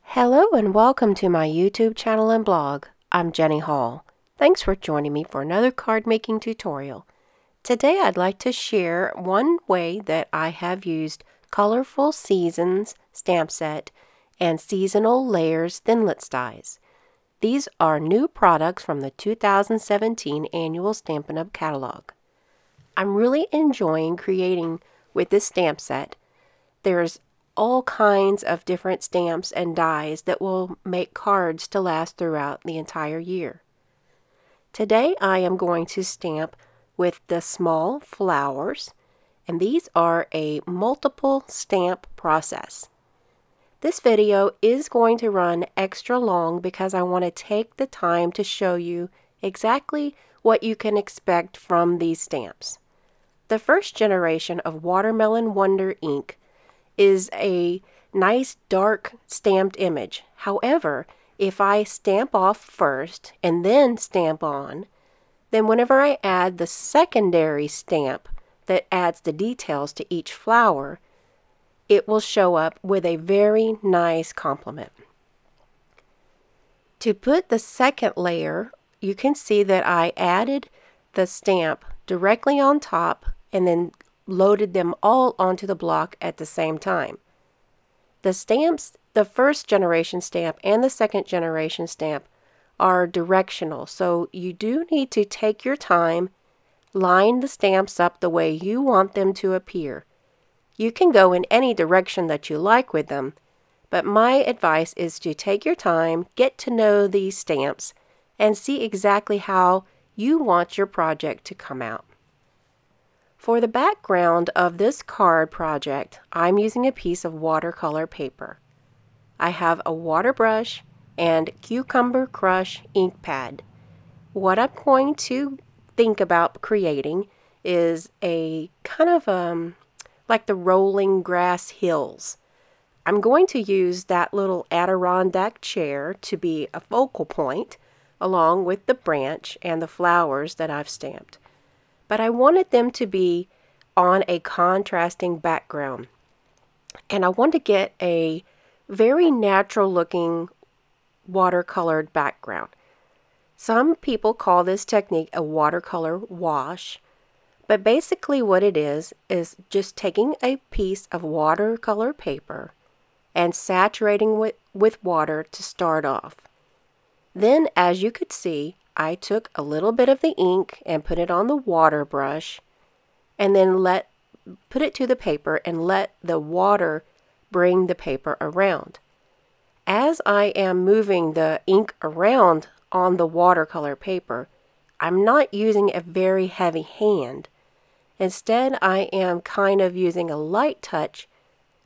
Hello and welcome to my YouTube channel and blog. I'm Jenny Hall. Thanks for joining me for another card making tutorial. Today I'd like to share one way that I have used Colorful Seasons stamp set and Seasonal Layers Thinlits dies. These are new products from the 2017 annual Stampin' Up! Catalog. I'm really enjoying creating with this stamp set. There's all kinds of different stamps and dies that will make cards to last throughout the entire year. Today I am going to stamp with the small flowers, and these are a multiple stamp process. This video is going to run extra long because I want to take the time to show you exactly what you can expect from these stamps. The first generation of Watermelon Wonder ink is a nice dark stamped image. However, if I stamp off first and then stamp on, then whenever I add the secondary stamp that adds the details to each flower, it will show up with a very nice complement. To put the second layer, you can see that I added the stamp directly on top and then loaded them all onto the block at the same time. The stamps, the first generation stamp and the second generation stamp, are directional, so you do need to take your time, line the stamps up the way you want them to appear. You can go in any direction that you like with them, but my advice is to take your time, get to know these stamps, and see exactly how you want your project to come out. For the background of this card project, I'm using a piece of watercolor paper. I have a water brush and Cucumber Crush ink pad. What I'm going to think about creating is a kind of like the rolling grass hills. I'm going to use that little Adirondack chair to be a focal point along with the branch and the flowers that I've stamped. But I wanted them to be on a contrasting background. And I want to get a very natural looking watercolored background. Some people call this technique a watercolor wash, but basically what it is just taking a piece of watercolor paper and saturating with water to start off. Then, as you could see, I took a little bit of the ink and put it on the water brush and then put it to the paper and let the water bring the paper around. As I am moving the ink around on the watercolor paper, I'm not using a very heavy hand. Instead, I am kind of using a light touch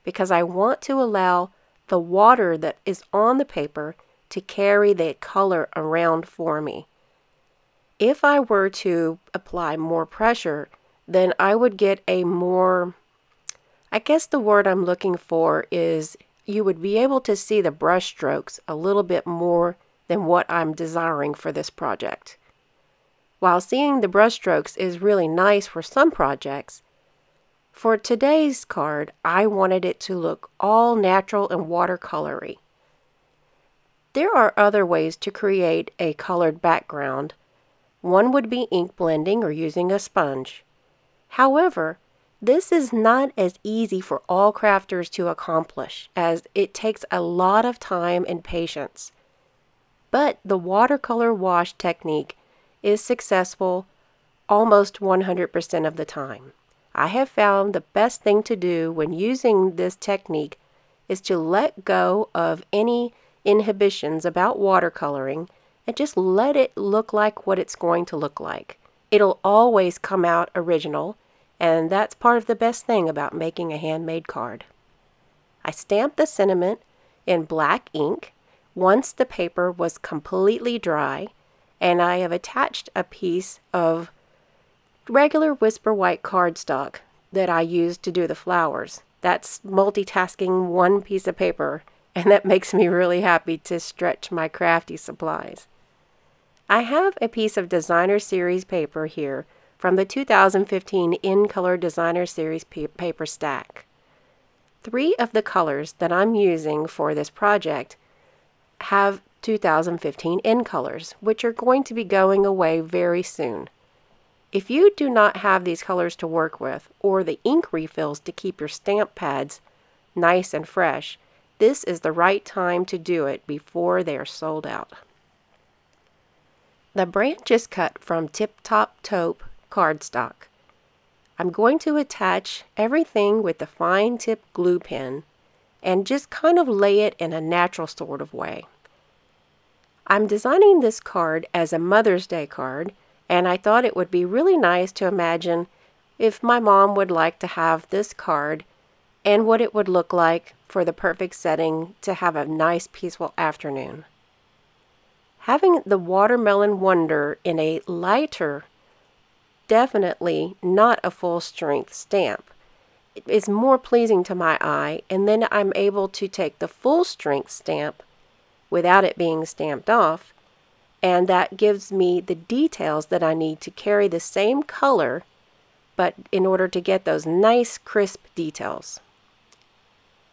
because I want to allow the water that is on the paper to carry the color around for me. If I were to apply more pressure, then I would get a more, I guess the word I'm looking for is you would be able to see the brush strokes a little bit more than what I'm desiring for this project. While seeing the brush strokes is really nice for some projects, for today's card, I wanted it to look all natural and watercolory. There are other ways to create a colored background. One would be ink blending or using a sponge. However, this is not as easy for all crafters to accomplish, as it takes a lot of time and patience. But the watercolor wash technique is successful almost 100% of the time. I have found the best thing to do when using this technique is to let go of any inhibitions about watercoloring and just let it look like what it's going to look like. It'll always come out original, and that's part of the best thing about making a handmade card. I stamped the sentiment in black ink once the paper was completely dry, and I have attached a piece of regular Whisper White cardstock that I used to do the flowers. That's multitasking one piece of paper, and that makes me really happy to stretch my crafty supplies. I have a piece of Designer Series paper here from the 2015 In Color Designer Series paper stack. 3 of the colors that I'm using for this project have 2015 In colors, which are going to be going away very soon. If you do not have these colors to work with, or the ink refills to keep your stamp pads nice and fresh, this is the right time to do it before they are sold out. The branch is cut from Tip Top Taupe cardstock. I'm going to attach everything with the fine tip glue pen and just kind of lay it in a natural sort of way. I'm designing this card as a Mother's Day card, and I thought it would be really nice to imagine if my mom would like to have this card and what it would look like for the perfect setting to have a nice peaceful afternoon. Having the Watermelon Wonder in a lighter, definitely not a full strength stamp, is more pleasing to my eye, and then I'm able to take the full strength stamp without it being stamped off, and that gives me the details that I need to carry the same color, but in order to get those nice crisp details.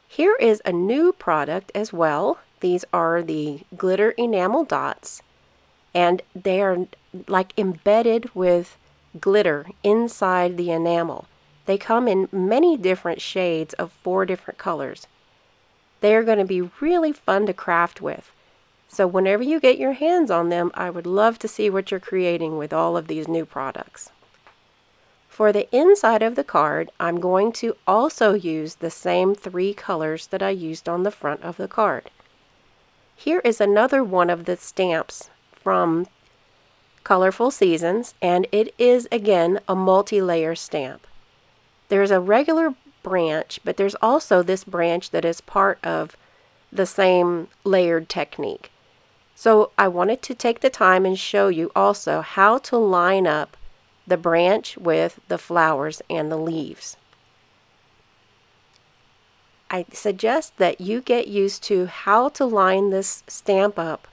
Here is a new product as well. These are the glitter enamel dots, and they are like embedded with glitter inside the enamel. They come in many different shades of 4 different colors. They are going to be really fun to craft with. So whenever you get your hands on them, I would love to see what you're creating with all of these new products. For the inside of the card, I'm going to also use the same 3 colors that I used on the front of the card. Here is another one of the stamps from Colorful Seasons, and it is again a multi-layer stamp. There's a regular branch, but there's also this branch that is part of the same layered technique. So I wanted to take the time and show you also how to line up the branch with the flowers and the leaves. I suggest that you get used to how to line this stamp up,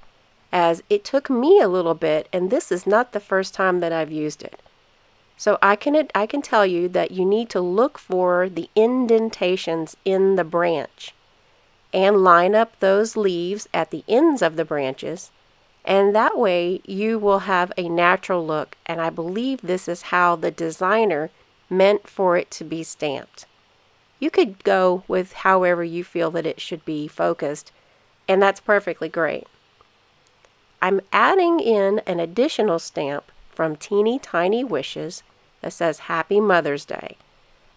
as it took me a little bit, and this is not the first time that I've used it. So I can tell you that you need to look for the indentations in the branch and line up those leaves at the ends of the branches, and that way you will have a natural look, and I believe this is how the designer meant for it to be stamped. You could go with however you feel that it should be focused, and that's perfectly great. I'm adding in an additional stamp from Teeny Tiny Wishes that says Happy Mother's Day.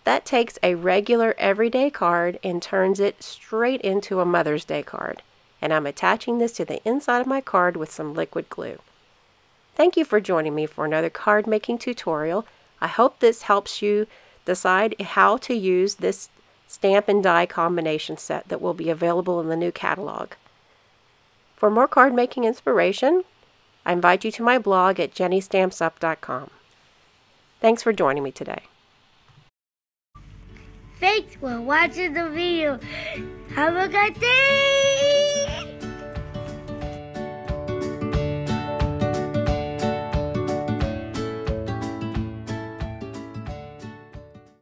That takes a regular everyday card and turns it straight into a Mother's Day card. And I'm attaching this to the inside of my card with some liquid glue. Thank you for joining me for another card making tutorial. I hope this helps you decide how to use this stamp and die combination set that will be available in the new catalog. For more card making inspiration, I invite you to my blog at jennystampsup.com. Thanks for joining me today. Thanks for watching the video. Have a good day!